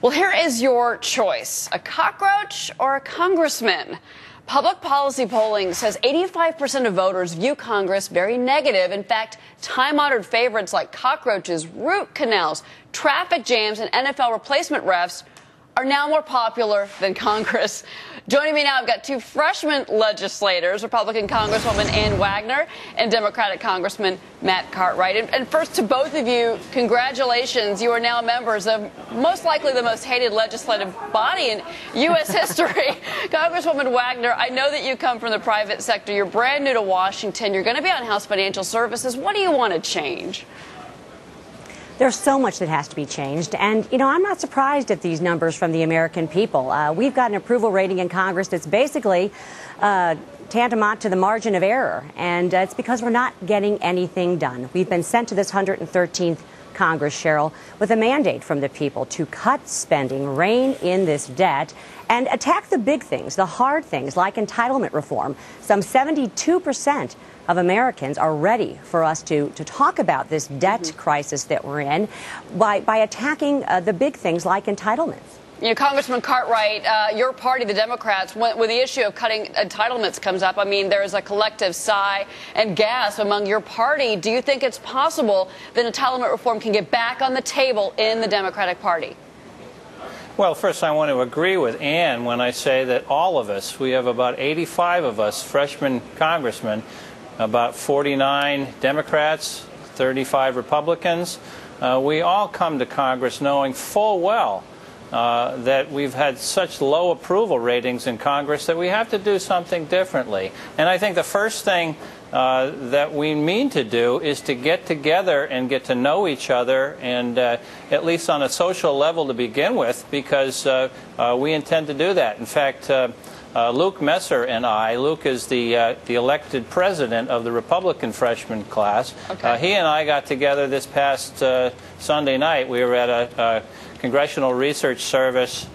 Well, here is your choice, a cockroach or a congressman. Public policy polling says 85% of voters view Congress very negative. In fact, time-honored favorites like cockroaches, root canals, traffic jams, and NFL replacement refs are now more popular than Congress. Joining me now, I've got two freshman legislators, Republican Congresswoman Ann Wagner and Democratic Congressman Matt Cartwright. And first, to both of you, congratulations. You are now members of most likely the most hated legislative body in U.S. history. Congresswoman Wagner, I know that you come from the private sector. You're brand new to Washington. You're going to be on House Financial Services. What do you want to change? There's so much that has to be changed. And, I'm not surprised at these numbers from the American people. We've got an approval rating in Congress that's basically tantamount to the margin of error. And it's because we're not getting anything done. We've been sent to this 113th Congress, Cheryl, with a mandate from the people to cut spending, rein in this debt, and attack the big things, the hard things like entitlement reform. Some 72% of Americans are ready for us to talk about this debt crisis that we're in by attacking the big things like entitlements. Congressman Cartwright, your party, the Democrats, when the issue of cutting entitlements comes up, there is a collective sigh and gasp among your party. Do you think it's possible that entitlement reform can get back on the table in the Democratic Party? Well, first I want to agree with Ann when I say that all of us, we have about 85 of us freshman congressmen, about 49 Democrats, 35 Republicans. We all come to Congress knowing full well that we've had such low approval ratings in Congress that we have to do something differently. And I think the first thing that we mean to do is to get together and get to know each other, and at least on a social level to begin with, because we intend to do that. In fact, Luke Messer and I, Luke is the elected president of the Republican freshman class. Okay. He and I got together this past Sunday night. We were at a Congressional Research Service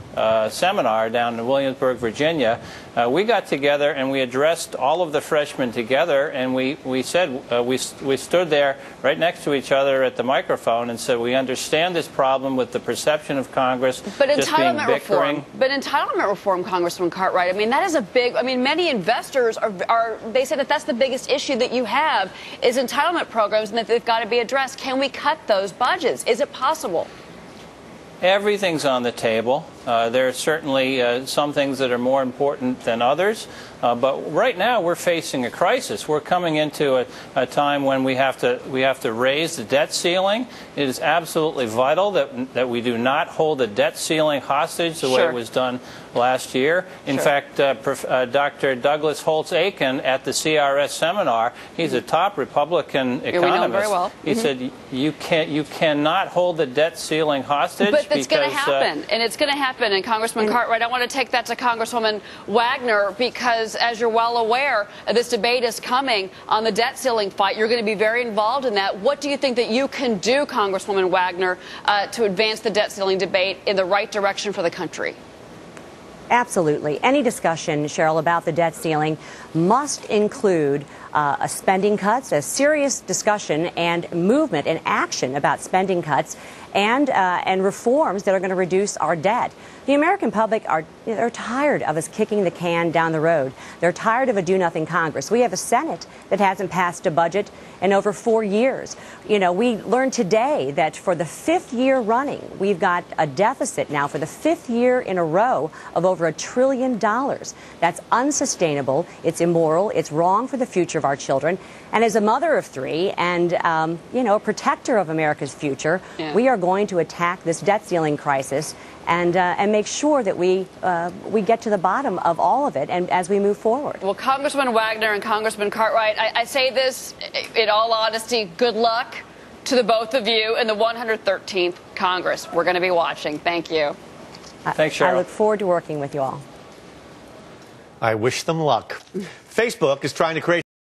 seminar down in Williamsburg, Virginia. We got together and we addressed all of the freshmen together, and we said, we stood there right next to each other at the microphone and said, we understand this problem with the perception of Congress just being bickering. But entitlement reform, Congressman Cartwright, that is a big, many investors they say that that's the biggest issue that you have is entitlement programs and that they've got to be addressed. Can we cut those budgets? Is it possible? Everything's on the table. There are certainly some things that are more important than others. But right now we're facing a crisis. We're coming into a time when we have to raise the debt ceiling. It is absolutely vital that we do not hold the debt ceiling hostage the way it was done last year. In fact, Dr. Douglas Holtz-Aiken at the CRS seminar, he's a top Republican economist. We know him very well. He said you cannot hold the debt ceiling hostage. But it's going to happen, and it's going to happen. And Congressman Cartwright, I want to take that to Congresswoman Wagner, because as you're well aware, this debate is coming on the debt ceiling fight. You're going to be very involved in that. What do you think that you can do, Congresswoman Wagner, to advance the debt ceiling debate in the right direction for the country? Absolutely. Any discussion, Cheryl, about the debt ceiling must include spending cuts, a serious discussion and movement and action about spending cuts and reforms that are going to reduce our debt. The American public they're tired of us kicking the can down the road. They're tired of a do-nothing Congress. We have a Senate that hasn't passed a budget in over 4 years. We learned today that for the 5th year running, we've got a deficit now for the 5th year in a row of over $1 trillion. That's unsustainable. It's immoral. It's wrong for the future of our children. And as a mother of 3 and, a protector of America's future, we are going to attack this debt ceiling crisis and make sure that we get to the bottom of all of it and as we move forward. Well, Congressman Wagner and Congressman Cartwright, I say this in all honesty, good luck to the both of you in the 113th Congress. We're going to be watching. Thank you. Thanks, Cheryl. I look forward to working with you all. I wish them luck. Facebook is trying to create